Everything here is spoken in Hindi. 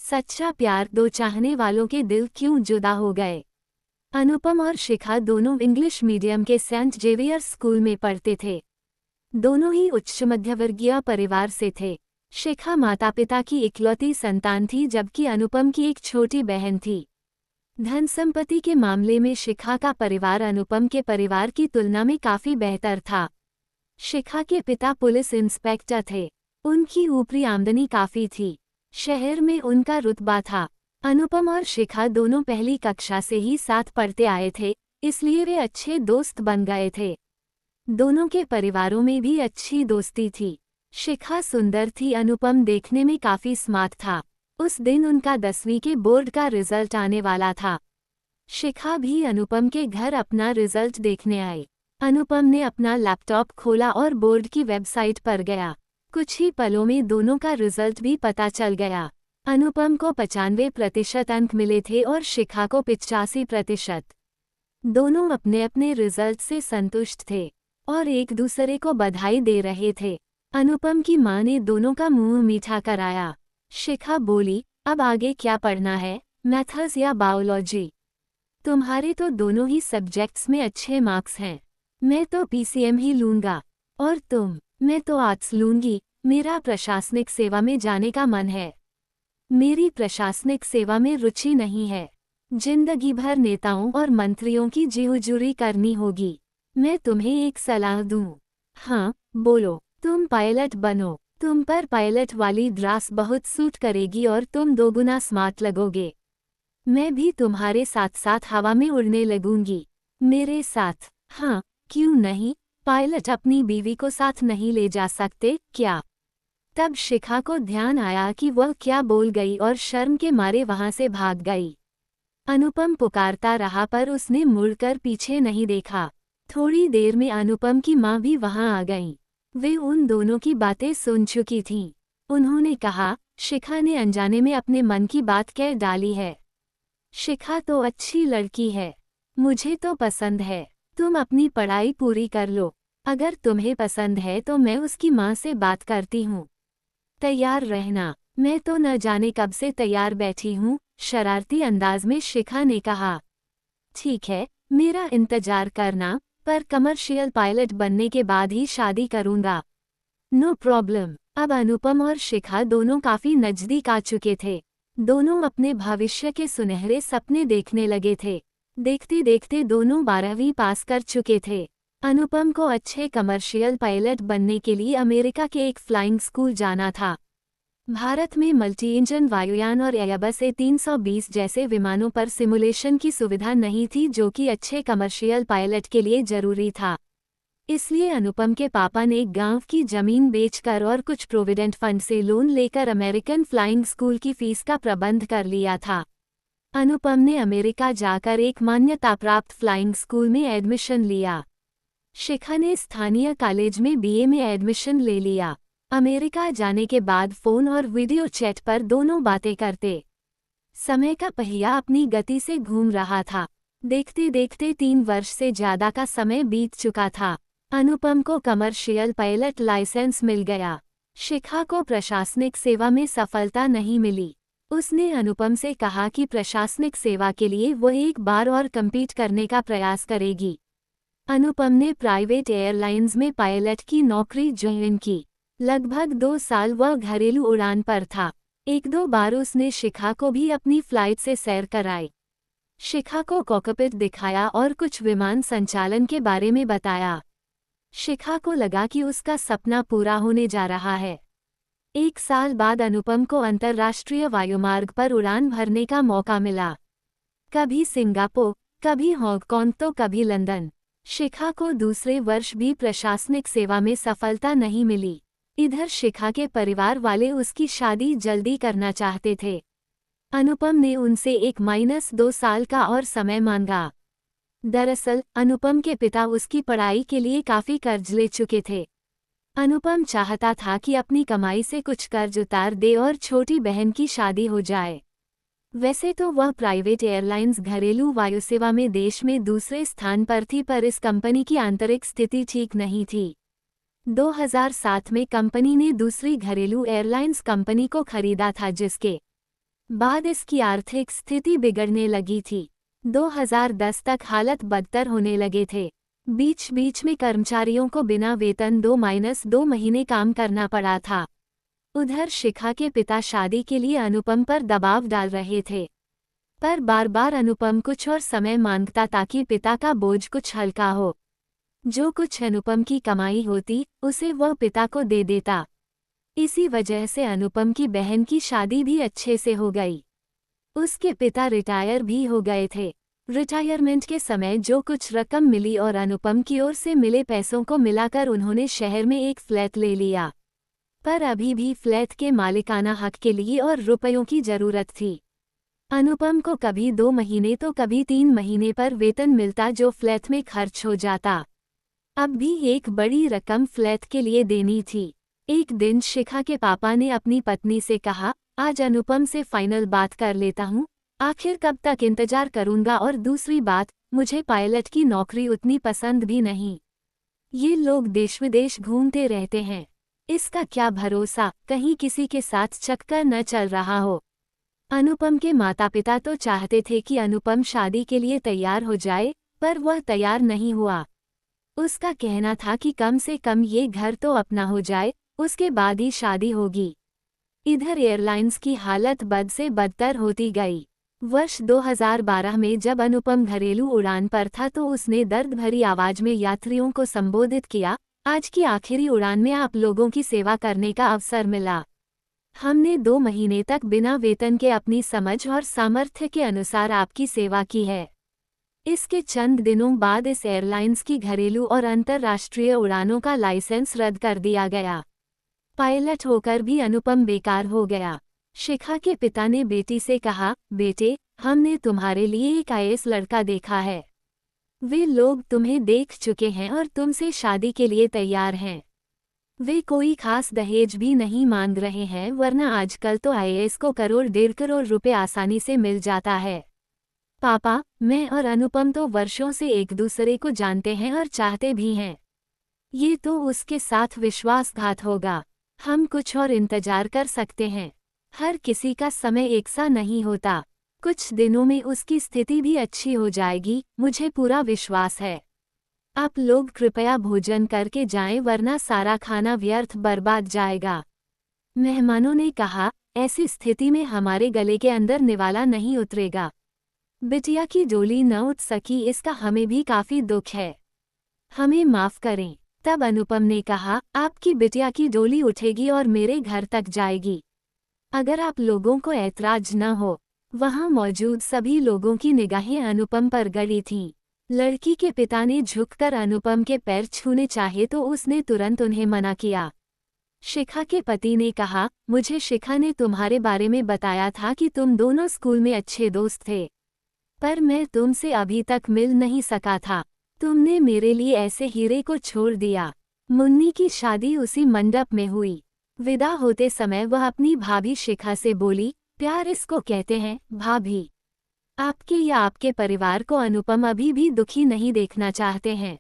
सच्चा प्यार, दो चाहने वालों के दिल क्यों जुदा हो गए। अनुपम और शिखा दोनों इंग्लिश मीडियम के सेंट जेवियर्स स्कूल में पढ़ते थे। दोनों ही उच्च मध्यवर्गीय परिवार से थे। शिखा माता पिता की इकलौती संतान थी, जबकि अनुपम की एक छोटी बहन थी। धन संपत्ति के मामले में शिखा का परिवार अनुपम के परिवार की तुलना में काफी बेहतर था। शिखा के पिता पुलिस इंस्पेक्टर थे। उनकी ऊपरी आमदनी काफी थी। शहर में उनका रुतबा था। अनुपम और शिखा दोनों पहली कक्षा से ही साथ पढ़ते आए थे, इसलिए वे अच्छे दोस्त बन गए थे। दोनों के परिवारों में भी अच्छी दोस्ती थी। शिखा सुंदर थी, अनुपम देखने में काफी स्मार्ट था। उस दिन उनका 10वीं के बोर्ड का रिजल्ट आने वाला था। शिखा भी अनुपम के घर अपना रिजल्ट देखने आई। अनुपम ने अपना लैपटॉप खोला और बोर्ड की वेबसाइट पर गया। कुछ ही पलों में दोनों का रिजल्ट भी पता चल गया। अनुपम को 95% अंक मिले थे और शिखा को 85%। दोनों अपने अपने रिजल्ट से संतुष्ट थे और एक दूसरे को बधाई दे रहे थे। अनुपम की मां ने दोनों का मुंह मीठा कराया। शिखा बोली, अब आगे क्या पढ़ना है, मैथ्स या बायोलॉजी? तुम्हारे तो दोनों ही सब्जेक्ट्स में अच्छे मार्क्स हैं। मैं तो पीसीएम ही लूंगा। और तुम? मैं तो आर्ट्स लूंगी। मेरा प्रशासनिक सेवा में जाने का मन है। मेरी प्रशासनिक सेवा में रुचि नहीं है। जिंदगी भर नेताओं और मंत्रियों की जी हुजूरी करनी होगी। मैं तुम्हें एक सलाह दूं। हाँ, बोलो। तुम पायलट बनो। तुम पर पायलट वाली ड्रेस बहुत सूट करेगी और तुम दोगुना स्मार्ट लगोगे। मैं भी तुम्हारे साथ साथ हवा में उड़ने लगूंगी। मेरे साथ? हाँ, क्यों नहीं। पायलट अपनी बीवी को साथ नहीं ले जा सकते क्या? तब शिखा को ध्यान आया कि वह क्या बोल गई और शर्म के मारे वहां से भाग गई। अनुपम पुकारता रहा पर उसने मुड़कर पीछे नहीं देखा। थोड़ी देर में अनुपम की मां भी वहां आ गईं। वे उन दोनों की बातें सुन चुकी थीं। उन्होंने कहा, शिखा ने अनजाने में अपने मन की बात कह डाली है। शिखा तो अच्छी लड़की है। मुझे तो पसंद है। तुम अपनी पढ़ाई पूरी कर लो। अगर तुम्हें पसंद है तो मैं उसकी मां से बात करती हूँ। तैयार रहना। मैं तो न जाने कब से तैयार बैठी हूँ, शरारती अंदाज में शिखा ने कहा। ठीक है, मेरा इंतजार करना, पर कमर्शियल पायलट बनने के बाद ही शादी करूंगा। No problem. अब अनुपम और शिखा दोनों काफी नजदीक आ चुके थे। दोनों अपने भविष्य के सुनहरे सपने देखने लगे थे। देखते देखते दोनों 12वीं पास कर चुके थे। अनुपम को अच्छे कमर्शियल पायलट बनने के लिए अमेरिका के एक फ्लाइंग स्कूल जाना था। भारत में मल्टी इंजन वायुयान और एयरबस A320 जैसे विमानों पर सिमुलेशन की सुविधा नहीं थी, जो कि अच्छे कमर्शियल पायलट के लिए जरूरी था। इसलिए अनुपम के पापा ने गांव की जमीन बेचकर और कुछ प्रोविडेंट फंड से लोन लेकर अमेरिकन फ्लाइंग स्कूल की फीस का प्रबंध कर लिया था। अनुपम ने अमेरिका जाकर एक मान्यता प्राप्त फ्लाइंग स्कूल में एडमिशन लिया। शिखा ने स्थानीय कॉलेज में बीए में एडमिशन ले लिया। अमेरिका जाने के बाद फोन और वीडियो चैट पर दोनों बातें करते। समय का पहिया अपनी गति से घूम रहा था। देखते देखते 3 वर्ष से ज्यादा का समय बीत चुका था। अनुपम को कमर्शियल पायलट लाइसेंस मिल गया। शिखा को प्रशासनिक सेवा में सफलता नहीं मिली। उसने अनुपम से कहा कि प्रशासनिक सेवा के लिए वह एक बार और कम्पीट करने का प्रयास करेगी। अनुपम ने प्राइवेट एयरलाइंस में पायलट की नौकरी ज्वाइन की। लगभग 2 साल वह घरेलू उड़ान पर था। 1-2 बार उसने शिखा को भी अपनी फ्लाइट से सैर कराई। शिखा को कॉकपिट दिखाया और कुछ विमान संचालन के बारे में बताया। शिखा को लगा कि उसका सपना पूरा होने जा रहा है। 1 साल बाद अनुपम को अंतर्राष्ट्रीय वायुमार्ग पर उड़ान भरने का मौका मिला। कभी सिंगापुर, कभी हांगकांग तो कभी लंदन। शिखा को दूसरे वर्ष भी प्रशासनिक सेवा में सफलता नहीं मिली। इधर शिखा के परिवार वाले उसकी शादी जल्दी करना चाहते थे। अनुपम ने उनसे 1-2 साल का और समय मांगा। दरअसल अनुपम के पिता उसकी पढ़ाई के लिए काफी कर्ज ले चुके थे। अनुपम चाहता था कि अपनी कमाई से कुछ कर्ज उतार दे और छोटी बहन की शादी हो जाए। वैसे तो वह प्राइवेट एयरलाइंस घरेलू वायुसेवा में देश में दूसरे स्थान पर थी, पर इस कंपनी की आंतरिक स्थिति ठीक नहीं थी। 2007 में कंपनी ने दूसरी घरेलू एयरलाइंस कंपनी को खरीदा था, जिसके बाद इसकी आर्थिक स्थिति बिगड़ने लगी थी। 2010 तक हालत बदतर होने लगे थे। बीच बीच में कर्मचारियों को बिना वेतन 2-2 महीने काम करना पड़ा था। उधर शिखा के पिता शादी के लिए अनुपम पर दबाव डाल रहे थे, पर बार बार अनुपम कुछ और समय मांगता ताकि पिता का बोझ कुछ हल्का हो। जो कुछ अनुपम की कमाई होती उसे वह पिता को दे देता। इसी वजह से अनुपम की बहन की शादी भी अच्छे से हो गई। उसके पिता रिटायर भी हो गए थे। रिटायरमेंट के समय जो कुछ रकम मिली और अनुपम की ओर से मिले पैसों को मिलाकर उन्होंने शहर में एक फ्लैट ले लिया। पर अभी भी फ्लैट के मालिकाना हक के लिए और रुपयों की जरूरत थी। अनुपम को कभी 2 महीने तो कभी 3 महीने पर वेतन मिलता जो फ्लैट में खर्च हो जाता। अब भी एक बड़ी रकम फ्लैट के लिए देनी थी। एक दिन शिखा के पापा ने अपनी पत्नी से कहा, आज अनुपम से फाइनल बात कर लेता हूँ, आखिर कब तक इंतजार करूँगा। और दूसरी बात, मुझे पायलट की नौकरी उतनी पसंद भी नहीं। ये लोग देश विदेश घूमते रहते हैं, इसका क्या भरोसा, कहीं किसी के साथ चक्कर न चल रहा हो। अनुपम के माता पिता तो चाहते थे कि अनुपम शादी के लिए तैयार हो जाए, पर वह तैयार नहीं हुआ। उसका कहना था कि कम से कम ये घर तो अपना हो जाए, उसके बाद ही शादी होगी। इधर एयरलाइंस की हालत बद से बदतर होती गई। वर्ष 2012 में जब अनुपम घरेलू उड़ान पर था तो उसने दर्द भरी आवाज में यात्रियों को संबोधित किया, आज की आखिरी उड़ान में आप लोगों की सेवा करने का अवसर मिला। हमने 2 महीने तक बिना वेतन के अपनी समझ और सामर्थ्य के अनुसार आपकी सेवा की है। इसके चंद दिनों बाद इस एयरलाइंस की घरेलू और अंतर्राष्ट्रीय उड़ानों का लाइसेंस रद्द कर दिया गया। पायलट होकर भी अनुपम बेकार हो गया। शिखा के पिता ने बेटी से कहा, बेटे, हमने तुम्हारे लिए एक आईएएस लड़का देखा है। वे लोग तुम्हें देख चुके हैं और तुमसे शादी के लिए तैयार हैं। वे कोई खास दहेज भी नहीं मांग रहे हैं, वरना आजकल तो आईएएस को करोड़ 1.5 करोड़ रुपए आसानी से मिल जाता है। पापा, मैं और अनुपम तो वर्षों से एक दूसरे को जानते हैं और चाहते भी हैं। ये तो उसके साथ विश्वासघात होगा। हम कुछ और इंतजार कर सकते हैं। हर किसी का समय एक सा नहीं होता। कुछ दिनों में उसकी स्थिति भी अच्छी हो जाएगी, मुझे पूरा विश्वास है। आप लोग कृपया भोजन करके जाएं, वरना सारा खाना व्यर्थ बर्बाद जाएगा। मेहमानों ने कहा, ऐसी स्थिति में हमारे गले के अंदर निवाला नहीं उतरेगा। बिटिया की डोली न उठ सकी, इसका हमें भी काफी दुख है। हमें माफ करें। तब अनुपम ने कहा, आपकी बिटिया की डोली उठेगी और मेरे घर तक जाएगी। अगर आप लोगों को ऐतराज न हो। वहां मौजूद सभी लोगों की निगाहें अनुपम पर गड़ी थीं। लड़की के पिता ने झुककर अनुपम के पैर छूने चाहे तो उसने तुरंत उन्हें मना किया। शिखा के पति ने कहा, मुझे शिखा ने तुम्हारे बारे में बताया था कि तुम दोनों स्कूल में अच्छे दोस्त थे, पर मैं तुमसे अभी तक मिल नहीं सका था। तुमने मेरे लिए ऐसे हीरे को छोड़ दिया। मुन्नी की शादी उसी मंडप में हुई। विदा होते समय वह अपनी भाभी शिखा से बोली, प्यार इसको कहते हैं भाभी। आपके या आपके परिवार को अनुपम अभी भी दुखी नहीं देखना चाहते हैं।